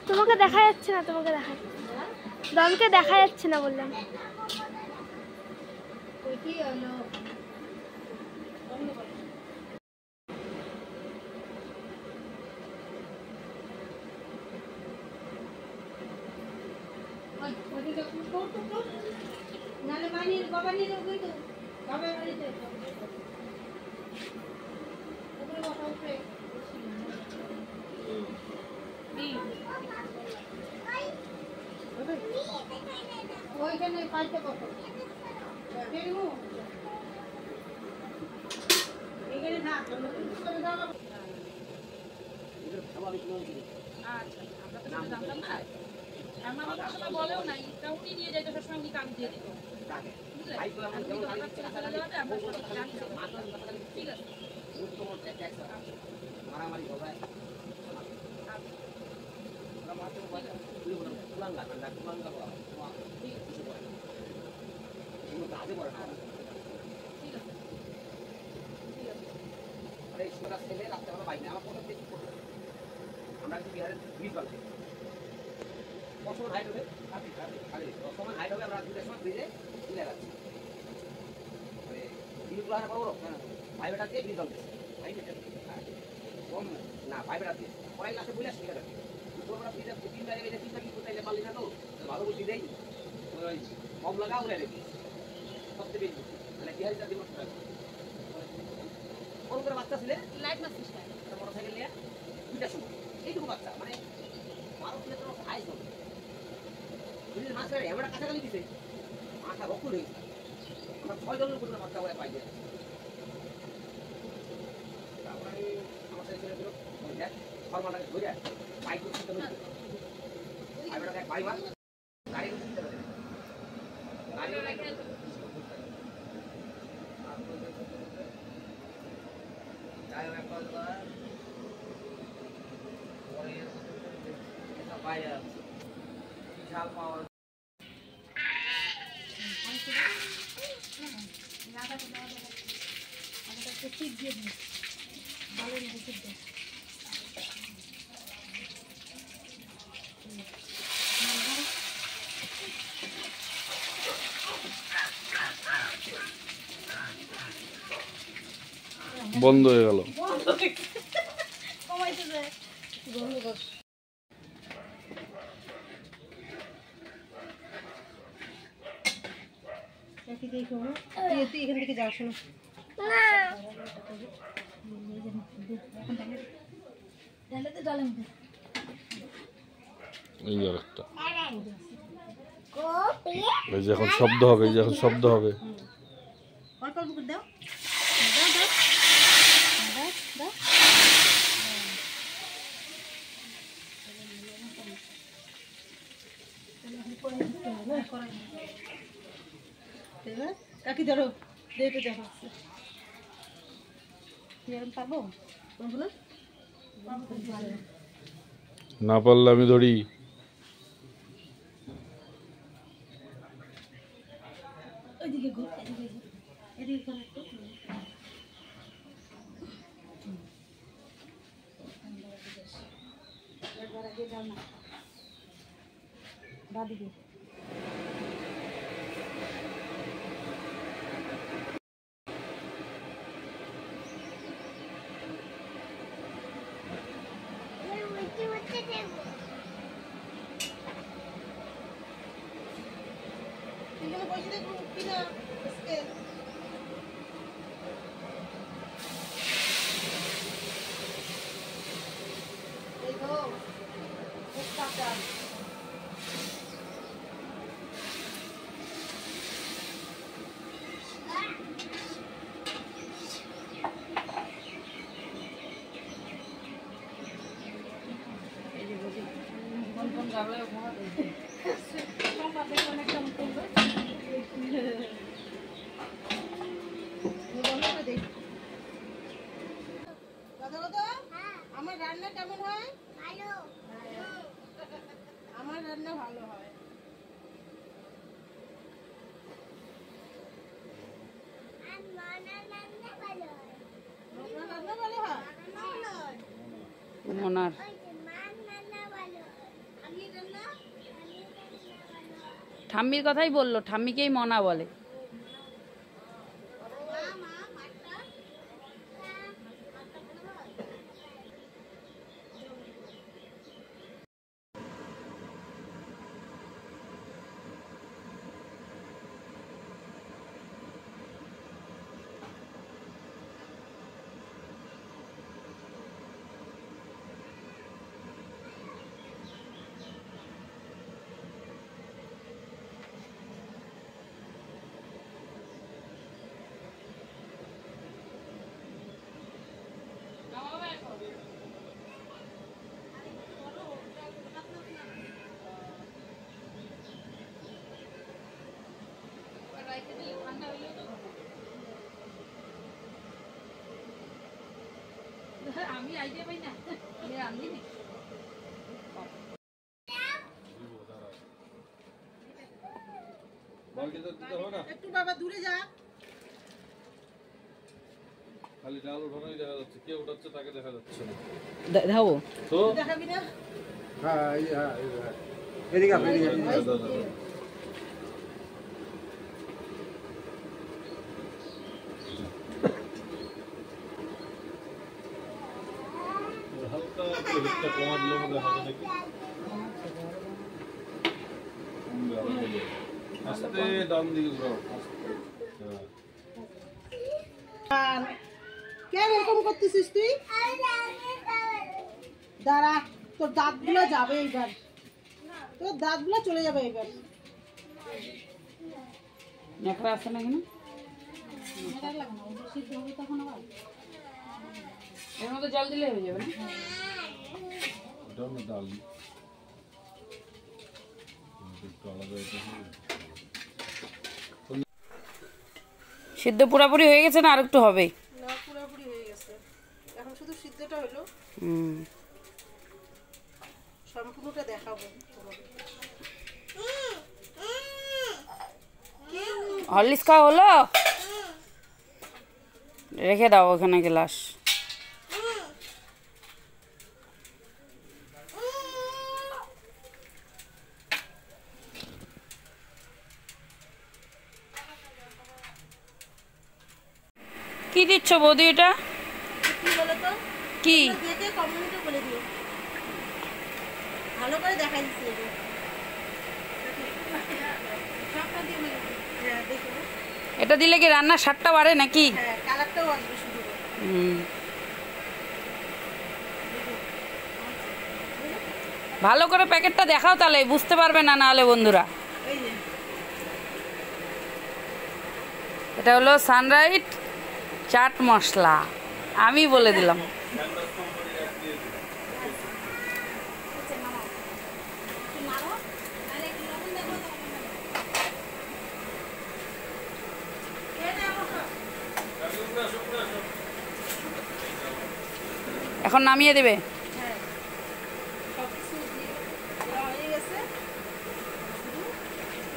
তোমাকে দেখা যাচ্ছে না, তোমাকে দমকে দেখা যাচ্ছে না বললাম। ওইখানে পাইতে কত এখানে না আচ্ছা আমরা তো জানতাম না আমার কথা বলেও নাই কাউকে নিয়ে যাইতো সবসময় উনি কাম দিয়ে দিত ঠিক আছে মারামারি হবে আমরা বিহারের ব্রিজ বানাচ্ছি কখন হাইট হবে সমান হাইট হবে আমরা দুটোর সময় ব্রিজে তুলে রাখছি ব্রিজগুলো হারা বড় ভাইবেটা দিয়ে ব্রিজ বানতেছে কম না ভাইবেটা দিয়ে পরে ক্লাসে বলে আসছি ঠিক আছে তোমরা ব্রিজে তিনটা জায়গায় তিনটা কি কোথায় পারলি না তো ভালো বুদ্ধি দেই ওই কম লাগা উড়ে রেখে সবচেয়ে বেশি মানে বিহারিটা দিবস কোন করে বাচ্চা ছিলে লাইট মারছিস মোটরসাইকেল নিয়ে দুইটার সময় এইটুকু বাচ্চা মানে 12 কিলো আইস হবে যদি মাছের এমনটা কাছাকাছি দিতে মাথা রক্ত হয়ে গেছে আমরা 6 জনের উপরে বাচ্চা বলে পাই যায় তারপরে আমার সাথে ছেলে ছিল দেখ ফর্মাটাকে ধরে বাইক উঠতে হবে আইবাটা দেখ ভাই মার গাড়ি উঠতে হবে গাড়ি লাগে যাই হোক কল কর পরে এটা বাইরে বিশাল পাওয়ার বন্ধ হয়ে গেল এখান থেকে যাওয়া শোনো এই যে একটা এই যে এখন শব্দ হবে, এই যে এখন শব্দ হবে। অল্প অল্প করে দাও কাকি ধরো দেখে দেখো পাবো না পারলে আমি ধরি। ওইদিকে ঘুর এদিকে ঘুর বাদিকে দেখো তো আমার রান্না কেমন হয়? আমার রান্না ভালো হয়। রান্না ভালো হয়। মনার ঠাম্মির কথাই বললো, ঠাম্মিকেই মনা বলে। আমি আইডিয়া পাই না, একটু বাবা দূরে যা। খালি ডাল ওঠানোই দেখা যাচ্ছে, কে ওঠাচ্ছে তাকে দেখা যাচ্ছে না। দাও তো দেখাবি না? এদিকে হালকা একটু হিটটা কমা দিলে মধ্যে হবে নাকি। কমবে, আরো কমবে। আস্তে ডান দিকে ঘোরাও, আস্তে। হ্যাঁ। কেন এরকম করতেছিস তুই? দাঁড়া, তোর দাঁতগুলো যাবে এবার, তোর দাঁতগুলো চলে যাবে এবার। নেকড়া আছে না কেন? এর মধ্যে জল দিলে হয়ে যাবে না? ওটাও না ডাল। একটু আলাদা এটা হবে। সিদ্ধ পুরাপুরি হয়ে গেছে না আর একটু হবে? না, পুরোপুরি হয়ে গেছে, এখন শুধু সিদ্ধটা হলো। সম্পূর্ণটা দেখাবো তোমাকে। হরলিক্স খাওয়া হলো? রেখে দাও ওখানে গ্লাস। কি দিচ্ছ বৌদি এটা? কি বলো তো? কি? দেখে কমেন্টে বলে দিও, ভালো করে দেখাই দিচ্ছি। হ্যাঁ দেখো, এটা দিলে কি রান্নার স্বাদটা বাড়ে নাকি? হ্যাঁ কালারটাও আসবে শুধু। ভালো করে প্যাকেটটা দেখাও, তাহলে বুঝতে পারবে না নাহলে বন্ধুরা। এই যে এটা হলো সানরাইট চাট মশলা, আমি বলে দিলাম। এখন নামিয়ে দেবে। হ্যাঁ সব কিছু দিয়ে দেওয়া হয়ে গেছে, শুধু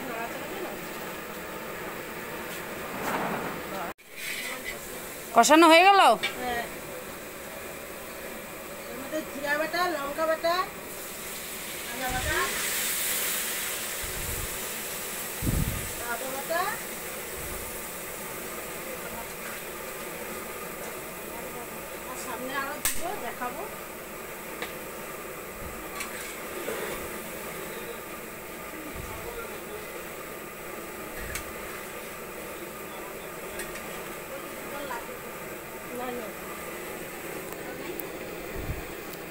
নাড়াচাড়া দিলাম। কষানো হয়ে গেল? হ্যাঁ, এর মধ্যে জিরা বাটা, লঙ্কা বাটা, আদা বাটা, আদা বাটা, আর সামনে আরো দিব, দেখাবো।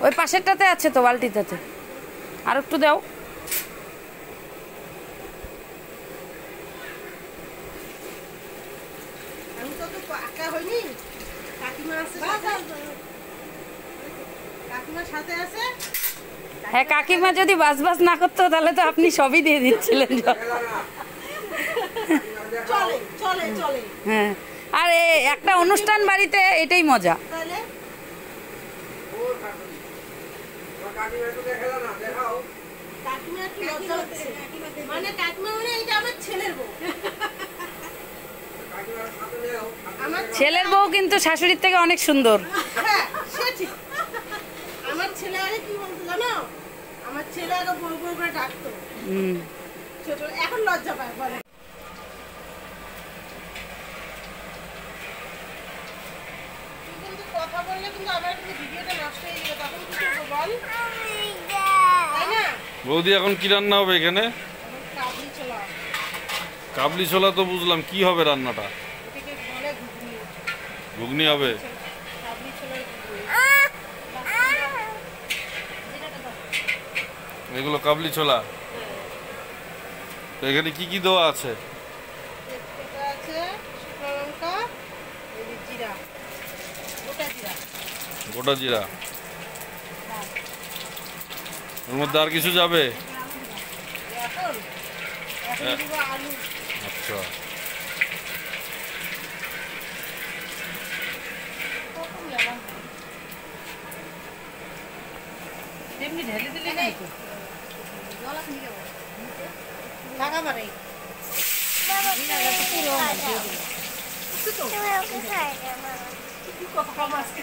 ওই পাশেরটাতে আছে তো, বালতিটাতে আর একটু দাও। আমি তো একা হইনি, কাকিমা আছে, কাকিমার সাথে আছে। হ্যাঁ, কাকিমা যদি বাস বাস না করতো তাহলে তো আপনি সবই দিয়ে দিচ্ছিলেন। চলে চলে চলে। হ্যাঁ, আর একটা অনুষ্ঠান বাড়িতে এটাই মজা। তাহলে কাকিমা একটু লজ্জা হচ্ছে। মানে কাকিমা মানে এটা আমার ছেলের বউ। আমার ছেলের বউ কিন্তু শাশুড়ির থেকে অনেক সুন্দর। হ্যাঁ, সে ঠিক। আমার ছেলে আগে কি বলতো জানো? আমার ছেলে আগে বউ বউ করে ডাকতো। ছোট এখন লজ্জা পায় বলে। তুই কিন্তু কথা বললে কিন্তু আমার কিন্তু ভিডিওটা নষ্ট হয়ে যাবে, তখন কি করবো বল? তাই না? বৌদি এখন কি রান্না হবে এখানে? এখন কাবলি ছোলা। কাবলি ছোলা তো বুঝলাম, কি হবে রান্নাটা? এটাকে বলে ঘুগনি। ঘুগনি হবে। কাবলি ছোলার ঘুগনি। এগুলো কাবলি ছোলা। তো এখানে কি কি দেওয়া আছে? তেজপাতা আছে, শুকনো লঙ্কা, এই যে জিরা, গোটা জিরা। গোটা জিরা। এর মধ্যে আর কিছু যাবে? এখন এখন দিব আলু। আচ্ছা, কখন লাগাম? এমনি ঢেলে দিলে নাই তো। লাগা মারে। কথা কম আজকে।